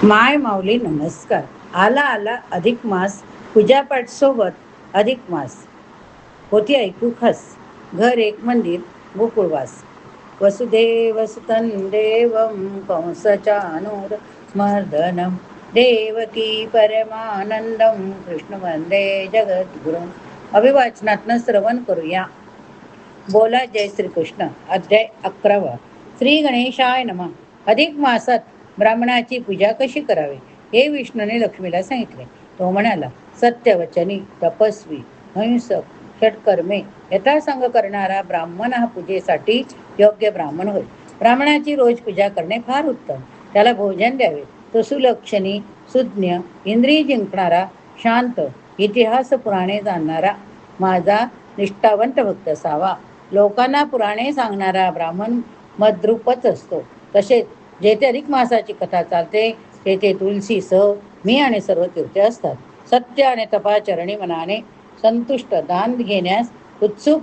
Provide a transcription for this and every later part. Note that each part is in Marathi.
माय माऊली नमस्कार. आला आला अधिक मास, पूजापाठ सोबत अधिक मास. होती ऐकू खस, घर एक मंदिर गोकुळवास. वसुदेव सुतं देवं कंसचानूर मर्दनं देवकी परमानंदं कृष्ण वंदे जगद्गुरुं. अभिवाचनातनं श्रवण करूया. बोला जय श्रीकृष्ण. अध्याय 11. श्री गणेशाय नमः. अधिक मासात ब्राह्मणाची पूजा कशी करावी हे विष्णूने लक्ष्मीला सांगितले. तो म्हणाला, सत्यवचनी, तपस्वी, हिंसक, षटकर्मे यथासंग करणारा ब्राह्मण हा पूजेसाठी योग्य ब्राह्मण होय. ब्राह्मणाची रोज पूजा करणे फार उत्तम. त्याला भोजन द्यावे. तो सुलक्षणी, सुज्ञ, इंद्रिय जिंकणारा, शांत, इतिहास पुराणे जाणणारा, माझा निष्ठावंत भक्त असावा. लोकांना पुराणे सांगणारा ब्राह्मण मद्रूपच असतो. तसेच जेथे अधिक मासाची कथा चालते तेथे तुलसी सह मी आणि सर्व तीर्थे असतात. सत्य आणि तपाचरणी मनाने संतुष्ट दान घेण्यास उत्सुक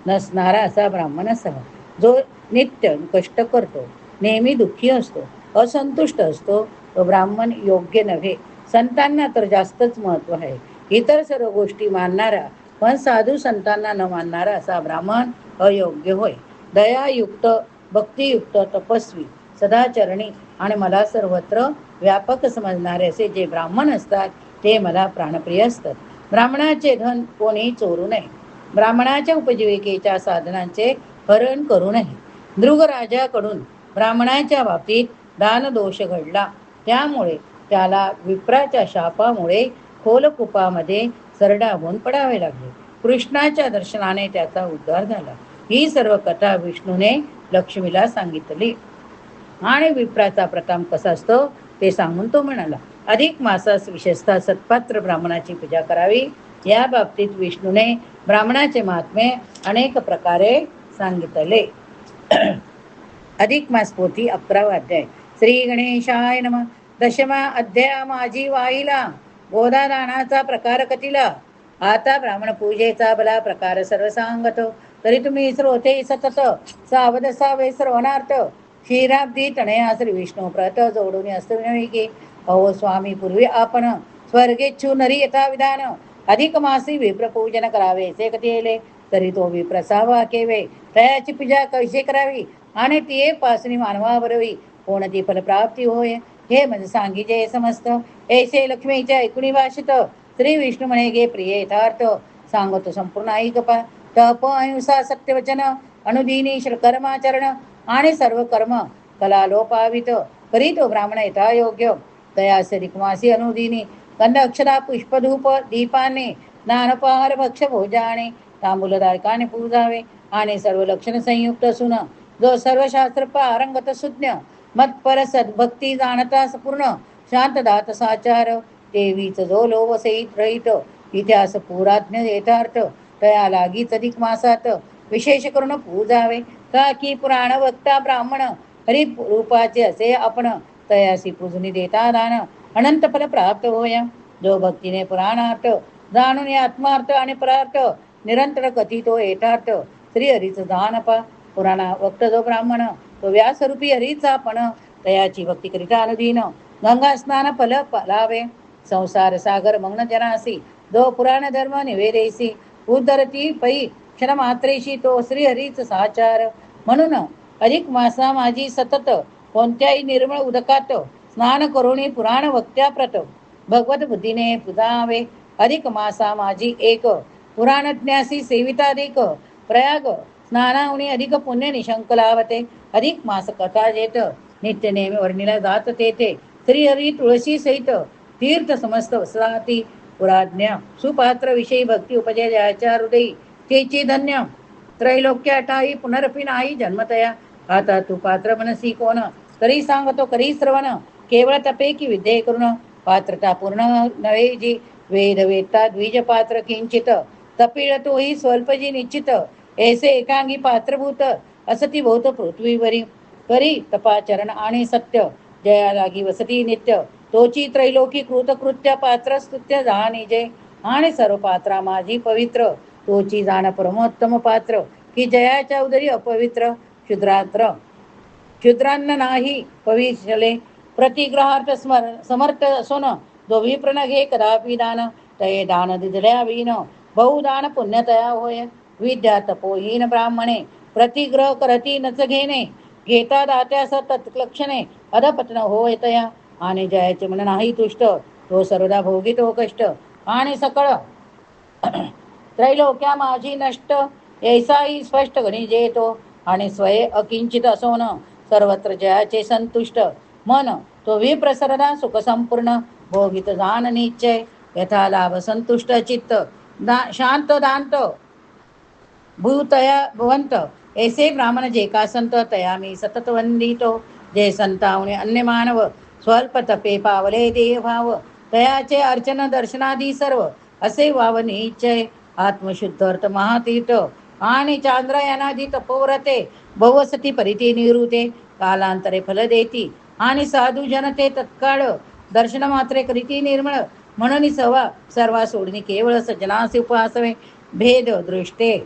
नसणारा असा ब्राह्मण असावा. जो नित्य कष्ट करतो, नेहमी दुःखी असतो, असंतुष्ट असतो, तो ब्राह्मण योग्य नव्हे. संतांना तर जास्तच महत्व आहे. इतर सर्व गोष्टी मानणारा पण साधू संतांना न मानणारा असा ब्राह्मण अयोग्य होय. दयायुक्त, भक्तियुक्त, तपस्वी, सदाचरणी आणि मला सर्वत्र व्यापक समजणारे असे जे ब्राह्मण असतात ते मला प्राणप्रिय असतात. ब्राह्मणाचे धन कोणी चोरू नये. ब्राह्मणाच्या उपजीविकेच्या साधनांचे हरण करू नये. धृगराजाकडून ब्राह्मणाच्या बाबतीत दानदोष घडला. त्यामुळे त्याला विप्राच्या शापामुळे खोलकुपामध्ये सरडावून पडावे लागले. कृष्णाच्या दर्शनाने त्याचा उद्धार झाला. ही सर्व कथा विष्णूने लक्ष्मीला सांगितली आणि विप्राचा प्रताप कसा असतो ते सांगून तो म्हणाला, अधिक मासास विशेषतः सत्पात्र ब्राह्मणाची पूजा करावी. या बाबतीत विष्णूने ब्राह्मणाचे महात्म्य अनेक प्रकारे सांगितले. अधिक मास पोथी 11वा अध्याय. श्री गणेशाय नमः. दशमा अध्याय. माझी वाईला गोदादानाचा प्रकार कथिला. आता ब्राह्मण पूजेचा भला प्रकार सर्व सांगतो. तरी तुम्ही श्रोते सतत सावध सावे सर्वनार्थ. क्षीराब्दी तनया श्री विष्णू प्रत जोडून असविनवी की. अहो स्वामी, पूर्वी आपण स्वर्गेच्छू नरी यथा विधान अधिक मासी विप्रपूजन करावे असे कथिले. तरी तो विप्रसावा केवे. तयाची पूजा कशी करावी आणि ती पासनी मानवावरवी कोणती फलप्राप्ती होय हे म्हणजे सांगिजे समस्त. ऐसे लक्ष्मीच्या ऐकुणी भाषित श्री विष्णू म्हणे, गे प्रिय यथार्थ सांगतो संपूर्ण ऐक पा. तप, अहिंसा, सत्यवचन, अनुदिनी कर्माचरण आणि सर्व कर्म कलालोपावित करीतो ब्राह्मण यथायोग्य. तया रिकमासी अनुदिनी गंध अक्षरा पुष्पधूप दीपाने स्नानपार भक्ष भोजाने तांबूलदायकाने पूजावे. आणि सर्व लक्षण संयुक्त असून जो सर्व शास्त्र पारंगत सुज्ञ मत्पर सद्भक्ती जाणता पूर्ण शांत दात साचार देवीच जो लोवसहित रहित इतिहास पुराज्ञ यथार्थ तया लागीच अधिक मासात विशेष करून पूजावे. का की पुराण वक्ता ब्राह्मण हरी रूपाचे असे आपण तयासी पूजनी देता दान अनंत फल प्राप्त होय. जो भक्तीने पुराणार्थ जाणून आत्मार्थ आणि परार्थ निरंतर कथितो यथार्थ श्री हरीच दान पा. पुराणा वक्त जो ब्राह्मण तो व्यासरूपी हरीचा आपण तयाची भक्ती करिता अनुदीन गंगा स्नान फल फलावे. संसार सागर मग्न जनासी जो पुराण धर्म निवेदेसी उद्धरती पै क्षणमात्रेशी तो श्रीहरीच साचार. म्हणून अधिक मासा माझी सतत कोणत्याही निर्मळ उदकात स्नान करून पुराण वक्त्याप्रत भगवत बुद्धीने पुजावे. अधिक मासा माझी एक पुराणज्ञासी सेविताधिक प्रयाग स्नानाहुनी अधिक पुण्य निशंक लावते. अधिक मास कथा जेत नित्य नेहमी वर्णिला जात तेथे श्रीहरी तुळशी सहित तीर्थ समस्त वसती पुराज्ञ सुपात्र विषयी भक्ती उपजयाच्या हृदयी तेची धन्य त्रैलोक्य अटाई पुनरपी नाही जन्मतया. आता तू पात्र मनसी कोण तरी सांगतो करी श्रवण. केवळ तपे की विद्ये करून पात्रता पूर्ण नव्हे जी वेद वेदता द्विज पात्र किंचित तपिळ तोही स्वल्प जी निश्चित. ऐसे एकांगी पात्रभूत असती बहुत पृथ्वीवरी करी तपाचरण आणि सत्य जया लागी वसती नित्य. तोची त्रैलोकी कृतकृत्य पात्र स्तुत्य जाणीजे आणि सर्व पात्रा माझी पवित्र. तोची जाण परमोत्तम पात्र की जयाच्या उदरी अपवित्र. क्षुद्रात्र क्षुद्रांना नाही पविशले प्रतिग्रहार्थ समर्थ असून जो विप्र न घे कदापि दान, तये दान दिधल्या विन बहुदान पुण्यतया होय. विद्या तपोहीन ब्राह्मणे प्रतिग्रह करती नच घेणे, घेता दात्यास तत्लक्षणे अधपतन होय तया. आणि जयाचे मन नाही तुष्ट, तो सर्वदा भोगितो कष्ट. आणि सकळ त्रैलोक्या माझी नष्ट, ऐसाही स्पष्ट गणिजे तो. आणि स्वये अकिंचित असोन सर्वत्र जयाचे संतुष्ट. मन तो विप्रसरदा सुख संपूर्ण, भोगित जान निश्चय यथा लाभ संतुष्ट चित्त. शांत दांत भूतया भवंत, ऐसे ब्राह्मण जे का संत तया मी सतत वंदितो. जे संतावणे अन्य मानव स्वल्प तपे पावले देह भाव, तयाचे अर्चन दर्शनादी सर्व असे वाव निश्चय. आत्मशुद्ध अर्थ महातीर्थ आणि चांद्रयानादी तपोव्रते, बहुवसती परिती निवृते कालांतरे फल देती. आणि साधू जनते तत्काळ दर्शन मात्रे करीती निर्मळ. म्हणून सर्वा सोडणी केवळ सज्जनासी उपासवे. भेद दृष्टे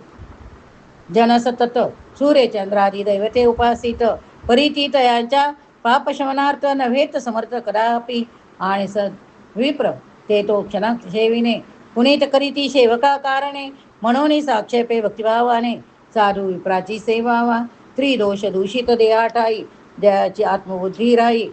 जन सतत सूर्यचंद्रादी दैवते उपासित, परितीत यांच्या पापशमनार्थ नव्हेत समर्थ कदापि. आणि विप्र ते तो क्षण सेविने पुनीत करीती सेवका कारणे. म्हणून साक्षेपे भक्तिभावाने साधू विप्राची सेवावा. त्रिदोष दूषित देहाठाई जयाची आत्मबुद्धी राही.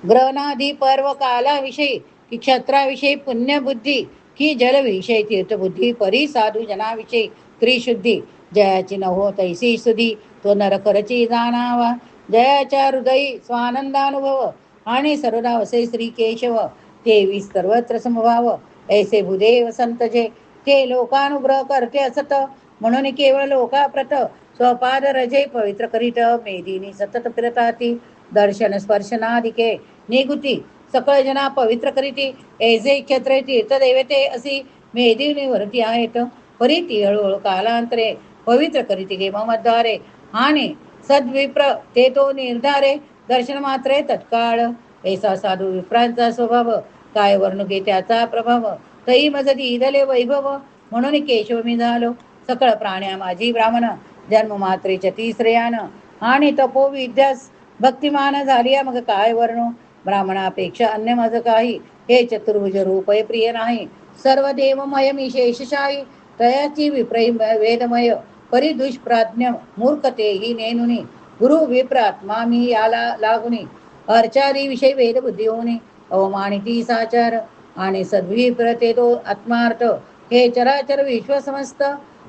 ग्रहणादी पर्व कालाविषयी की क्षत्राविषयी पुण्यबुद्धी, की जलविषयी तीर्थबुद्धी, परी साधू जनाविषयी त्रिशुद्धी. जयाची न हो तैसी सुधी, तो नरकरची जाणावा. जयाच्या हृदयी स्वानंदानुभव आणि सर्वदा वसे श्री केशव. ते सर्वत्र समभाव ऐसे भूदेव संत जे, ते लोकानुग्रह करते असत. म्हणून केवळ लोकाप्रत स्वपाद रजे पवित्र करीत. मेदिनी सतत फिरताती दर्शन स्पर्शनादिके निगुती, सकळ जना पवित्र करीती. ऐसे क्षत्रे तीर्थदेवते असी मेदिनी वरती आहेत. परीती हळूहळू कालांतरे पवित्र करीती गे ममद्वारे. आणि सद्विप्र ते तो निर्धारे दर्शन मात्रे तत्काळ. ऐसा साधू विप्रांचा स्वभाव, काय वर्णुके त्याचा प्रभाव. तई मज दीदले वैभव, म्हणून केशव मी झालो. सकळ प्राण्या माझी ब्राह्मण, जन्म मात्रेच्या तिसऱ्यान. आणि तपो विद्यास भक्तिमान झाली मग काय वर्णो. ब्राह्मणापेक्षा अन्य मज काही, हे चतुर्भुज रूप प्रिय नाही. सर्व देवमय मी शेषशाही, तयाची विप्रय वेदमय. परिदुष्प्राज्ञ मूर्खतेही नेनुनी, गुरु विप्रात्मा मी याला लागुनी. अर्चादी विषयी वेद बुद्धी होणे, अवमानिती साचार. आणि सद्विप्रते तो आत्मार्थ, हे चराचर विश्व समस्त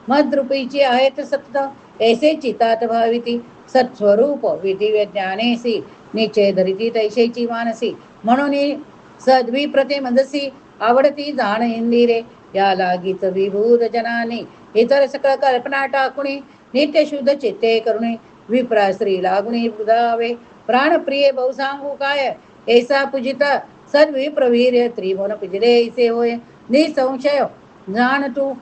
मद्रूपीची आहेत सत्त. ऐसे चितात भाविती सत्स्वरूप विधी ज्ञानेसी, निश्चय धरिती तैशेची मानसी. म्हणून सद्विप्रते मनसी आवडती जाण इंदिरे. या लागीच विभूत जनाने इतर सकळ कल्पना टाकुणी, नित्य शुद्ध चित्ते करुणे. विप्रा श्री लागुणी बुधावे, प्राणप्रिय बहुसांगू काय. ऐसा पूजिता सद्विप्रवीर्य त्रिभुवन पूजिले ऐसे होय. निसंशय जाण तू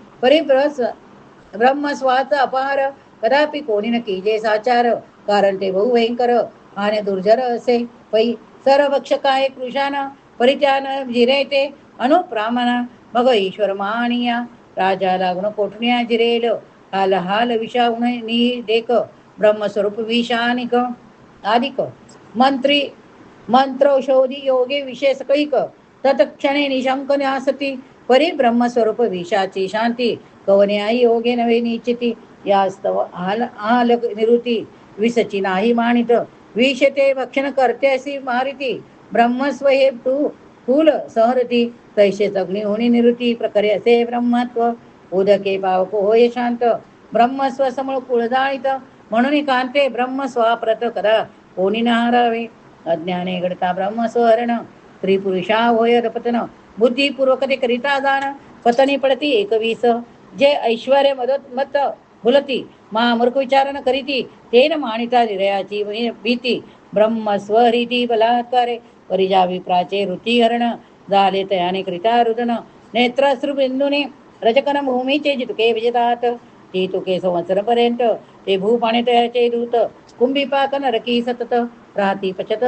ब्रह्मस्वाच अपार, कदापि कोणी न कीजे साचार. कारण ते बहुभयंकर आणि दुर्जर असे पै. सर्वभक्ष काय कृशान परित्यान जिरे ते अनुप्रामना. मग ईश्वर मानिया राजा लागून कोठण्या जिरेल. हाल हाल विषावून नि देख, ब्रह्मस्वरूप विषानिक आदिक. मंत्री मंत्रौषधी योगे विशेष कैक, तत्क्षणे निशंक न्यासती. परी ब्रह्मस्वरूप विषाची शांती, कवन्याही योगे नवे निश्चिती. यास्तव आल निवृत्ती, विसची नाही मानित. विष ते भक्षण करते अशी मारिती. ब्रह्मस्व हे तू फूल सहरती, तैसेच अग्नी होणी निवृत्ती. प्रकारे असे ब्रह्मत्व, उदके पावक होय शांत. ब्रह्मस्व समूळ कुळ जाळीत, म्हणून कांते ब्रह्मस्वाप्रत करा कोणी न हारावे. अज्ञाने घडता ब्रह्मस्वहरण, त्रिपुरुषा होय पतन. बुद्धिपूर्वक ते करिता जाण, पतनी पडती एकवीस. जे ऐश्वर्य मत भुलती, महामूर्ख विचारण करीती. तेन मानिता हृदयाची भीती. ब्रह्मस्वरीती बलात्कारे, परिजा विप्राचे हरण. झाले तयाने करिता रुदन, नेत्राश्रुबिंदूने रजकन भूमीचे जितके विजतात. ते तुके संवत्सरपर्यंत ते भूपाने तयाचे दूत. कुंभीपाक नरकी सतत, राहती पचत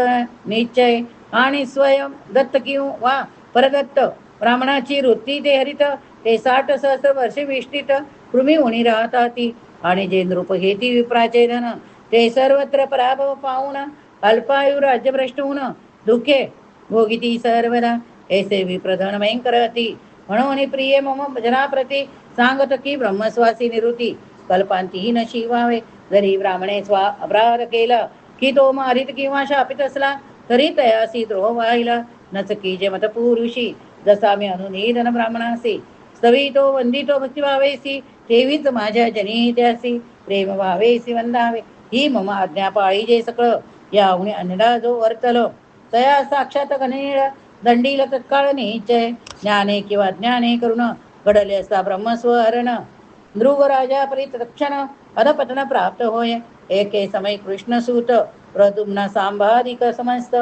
निश्चय. आणि स्वयं दत्त किंवा परदत्त ब्राह्मणाची वृत्ती ते हरित. ते 60 सहस्र वर्षे विष्टित कृमी होणी राहताती. आणि जे नृप घेती विप्राचे धन, ते सर्वत्र पराभव पाहून अल्पायु राज्यभ्रष्ट होऊन दुःखे भोगिती सर्वदा ऐसे विप्रधन भयंकरती म्हणून प्रिय मम जनाप्रती सांगत की ब्रह्मस्वासी निवृत्ती कल्पांती न शिवावे जरी ब्राह्मणे अपराध केला की तो मारित किंवा शापित असला तरी तयासी द्रोह व्हायला नचकी जे मत पुरुषी जसा मी अनुनिधन ब्राह्मणासी स्तवितो वंदितो भक्तिभावेसी तेवीच माझ्या जनित्यासी प्रेम भावेसी वंदावे ही मम आज्ञा पाळी सकळ याहुने अन्यदा जो वर्तल तया साक्षात गणेळ दंडील तत्काळ निश्चय ज्ञाने किंवा ज्ञाने करुण घडले असता ब्रह्मस्वहरण ध्रुव राजा परितक्षण अधपतन प्राप्त होय एके समय कृष्णसूत प्रदुम्न सांभाधिक समस्त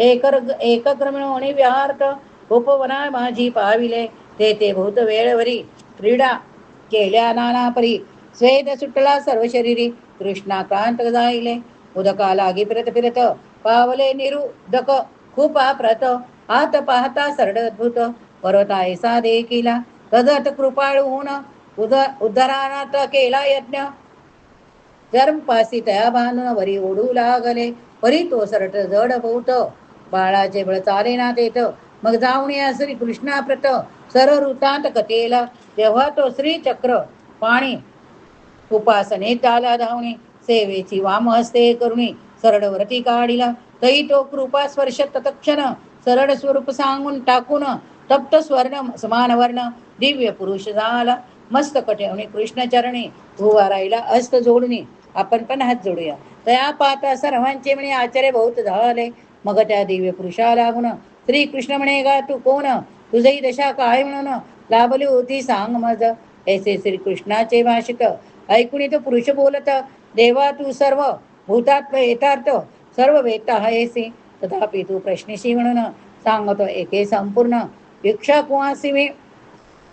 एकक्रमिणोनी विहार्थ उपवना माझी पाविले ते भूत वेळवरी क्रीडा केल्या नाना परी स्वेद सुटला सर्व शरीरी कृष्णाकांत जाईले उदका लागी फिरत पावले निरुदक खूप प्रत आत पाहता सरड अद्भुत पर्वता ऐसा देखिला तदत कृपाळू होऊन उद्धरानात केला यज्ञ जन्मपासी तया बांधून वरी ओढू लागले परी तो सरट जड बहुत बाळाचे बळ चाले ना तेत मग जाऊन या श्री कृष्णाप्रत सर ऋतांत कथेला तेव्हा तो श्री चक्र पाणी उपासनेत आला धावणे सेवेची वामहस्ते करुणी सरडवरती काढिला तई तो कृपा स्पर्श तत्क्षण सरळ स्वरूप सांगून टाकून तप्त स्वर्ण समान वर्ण दिव्य पुरुष झाला मस्तक ठेवणे कृष्ण चरणी उभा राहिला हस्त जोडणी आपण पण हात जोडूया तया पाहता सर्वांचे म्हणे आचार्य बहुत झाले मग त्या दिव्य पुरुषा लागून श्री कृष्ण म्हणे गा तू कोण तुझही दशा काय म्हणून लाभली होती सांग मज ऐसे श्री कृष्णाचे भाषित ऐकून तो पुरुष बोलत देवा तू सर्व भूतात्म येतार्थ सर्व वेत्ता आहेसी तथापि तू प्रश्निशी म्हणून सांगतो एके संपूर्ण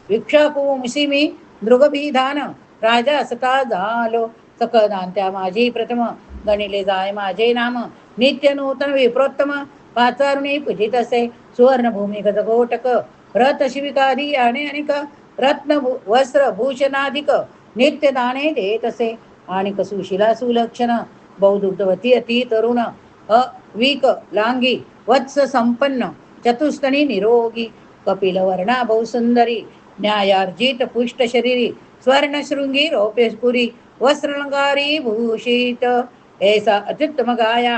विक्षाकुंसी मी मृगभिधान राजा असता झालो सकळ दांत्या माझी प्रथम गणिले जाय माझे नाम नित्य नूतन विप्रोत्तम पाचारुणी पूजित असे सुवर्ण भूमी गजगोटक रथ शिविकादी आणि अनेक रत्न वस्त्र भूषणाधिक नित्य दाणे देत असे आणि सुशिला सुलक्षण बहुदुग्धवती अति तरुण अविक लांगी वत्स संपन्न चतुस्तनी निरोगी कपिल वर्णा बहुसुंदरी न्यायार्जित पुष्ट शरीरी स्वर्ण शृंगी रौप्यस्पुरी वस्त्रलंकारी भूषित ऐसा अत्युत्तम गाया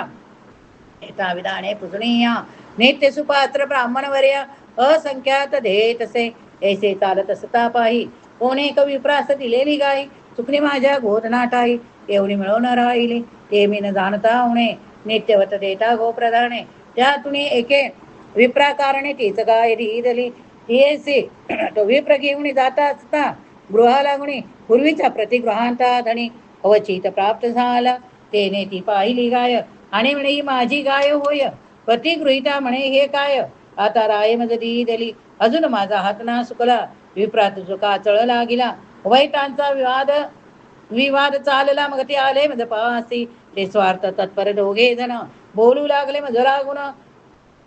एता विधाने पूजनीया नित्य सुपात्र ब्राह्मणवर्य असंख्यात देतसे ऐसे चालत असता पाही कोणे कविप्रास दिलेली गाई चुकणी माझ्या गोधनाटाई एवढी मिळवून राहिली ते मी न जाणता होणे नित्यवत देता गोप्रधाने त्यातून एके विप्राकारणे तीच गाय दिली ती तो विप्र घेऊन जाता असता गृहाला गुणी पूर्वीचा प्रतिगृहांता धणी अवचित प्राप्त झाला तेने ती पाहिली गाय आणि म्हणे ही माझी गाय होय प्रतिगृहिता म्हणे हे काय आता राय मज दिली अजून माझा हात ना सुकला विप्रात चुका चळ लागला वैतांचा विवाद चालला मग ते आले मज पासी ते स्वार्थ तत्पर दोघे जण बोलू लागले मज लागून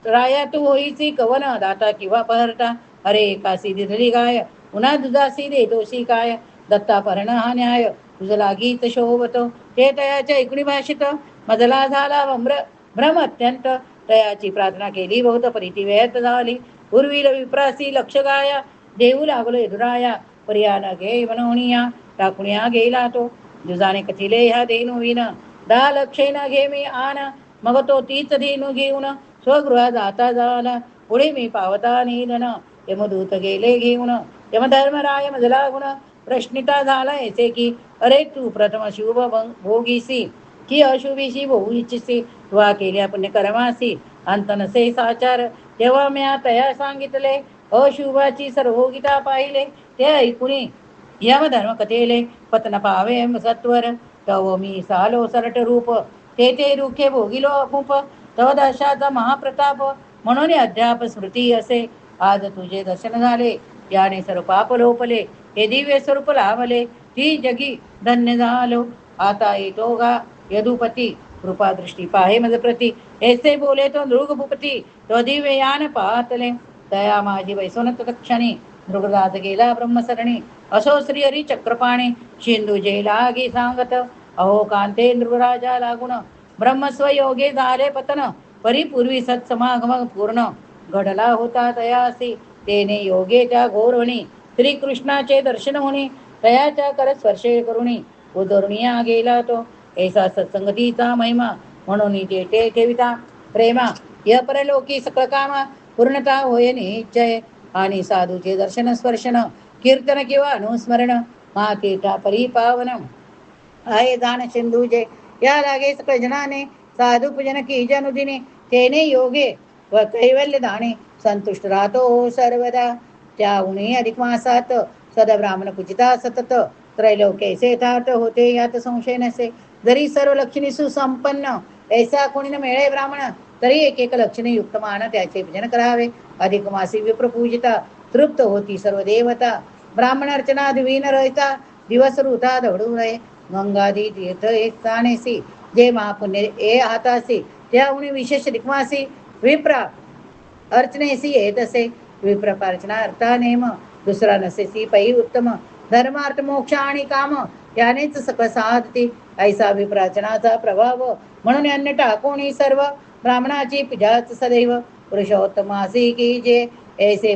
राया तू होईची कवन दाता किंवा पहरता अरे कासी दिधली गाय पुन्हा दुधासी दे दोषी काय दत्ता परण हा न्याय तुझ लागीत शोभतो ते तयाच्या इकडी भाषित मजला झाला भ्रम अत्यंत तयाची प्रार्थना केली बहुत परिती व्यर्थ झाली पूर्वील विप्रासी लक्ष गाया देऊ लागलो एदुराया पर्यान घे बनवणिया टाकुण्या गेला तो जुजाने कथिले ह्या देणू विन 10 लक्षे न घे मी आन मग तो तीच देणू घेऊन स्वगृहा जाता झाला पुढे मी पावता निधन यमदूत गेले घेऊन यमधर्मराय मजला गुण प्रश्निता झाला ऐसे की अरे तू प्रथम शुभ भोगीसी की अशुभीशी भोगू इच्छिसी तुवा केल्या पुण्यकर्मासी अंत नसे साचार तेव्हा मी तया सांगितले अशुभाची सर्वभोगिता पाहिले ते ऐकुनी यमधर्म कथेले पतन पावे सत्वर तव मी सालो सरट रूप ते रुखे भोगिलो अपूप तव दशाचा महाप्रताप म्हणून अद्याप स्मृती असे आज तुझे दर्शन झाले याने सर्व पाप लोपले हे दिव्य स्वरूप लाभले ती जगी धन्य झालो आता येतो गा यदुपती कृपा दृष्टी पाहे मज प्रती ऐसे बोले तो नृग भूपती तो दिव्य यान पाहतले तया माझी वैसोनत तत्क्षणी नृगराज गेला ब्रह्मसरणी असो श्री हरी चक्रपाणी शिंदू जे लागी सांगत अहो कांते नृराजा लागून ब्रह्मस्व योगे झाले पतन, परिपूर्वी सत्समागम पूर्ण घडला होता तयासी, तेने योगे त्या घोरवणी श्रीकृष्णाचे दर्शन होणे, तयाच्या कर स्पर्शे करुणी उदरुनिया गेला तो, ऐसा सत्संगतीचा महिमा म्हणून ते ठेविता प्रेमा, य परलोकी सकळ कामा पूर्णता होय निश्चय, आणि साधूचे दर्शन स्पर्शन कीर्तन किंवा अनुस्मरण मातीता परिपावन आहे दान सिंधूजे, या लागे सकळ जनाने साधू पूजन की जनुदिने, तेने योगे व कैवल्य दाणे संतुष्ट राहतो सर्वदा, त्या उणे अधिक मासात सदा ब्राह्मण पूजिता सतत, त्रैलोक्यैसे थाट होते यात संशय नसे, जरी सर्व लक्षणी सुसंपन्न ऐसा कोणी न मिळे ब्राह्मण, तरी एक एक लक्षणे युक्त मान त्याचे पूजन करावे, अधिक मासी विप्र पूजिता तृप्त होती सर्व देवता, ब्राह्मण अर्चना दिवीन रहता दिवस ऋता दौडू नये, गंगादी तीर्थ एक स्थानेसी जे महापुण्य ए हातासी, त्याहून विशेष रिक्मासी विप्रा अर्चनेसी येत असे, विप्रपार्चना अर्था नेम दुसरा नसेसी पै उत्तम, धर्मार्थ मोक्ष आणि काम यानेच सकळ साधते, ऐसा विप्रार्चनाचा प्रभाव म्हणून अन्य टाकून सर्व ब्राह्मणाची पूजाच सदैव, पुरुषोत्तमासी की जे ऐसे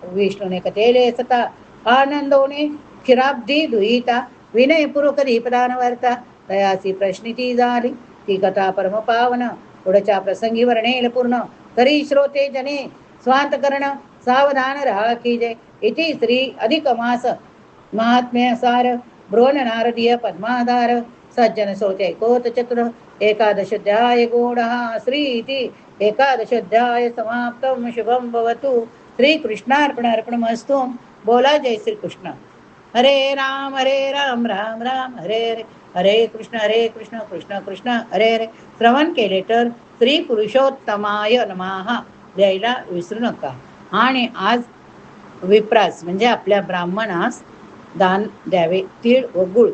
विष्णूने कथेले सता, आनंदोने क्षीराब्धी दुहिता विनयपूर्वक दीपदान वर्ता, तयासी प्रश्निती झाली ती कथा परम पावन, पुढच्या प्रसंगी वर्णेल पूर्ण तरी श्रोते जने स्वांत करण सावधान राखी जय, इति श्री अधिक मास महात्म्य सार ब्रोन नारदीय पद्माधार, सज्जन श्रोते कोत चतुर एकादशोध्याय गूढ श्री इति एकादशोध्याय समाप्तम शुभम भवतु, श्री कृष्णार्पणार्पणमस्तु, बोला जय श्री कृष्ण, हरे राम राम राम हरे हरे, हरे कृष्ण कृष्ण कृष्ण हरे हरे. श्रवण केले तर श्री पुरुषोत्तमाय नमः द्यायला विसरू नका. आणि आज विप्रास म्हणजे आपल्या ब्राह्मणास दान द्यावे, तीळ व गुळ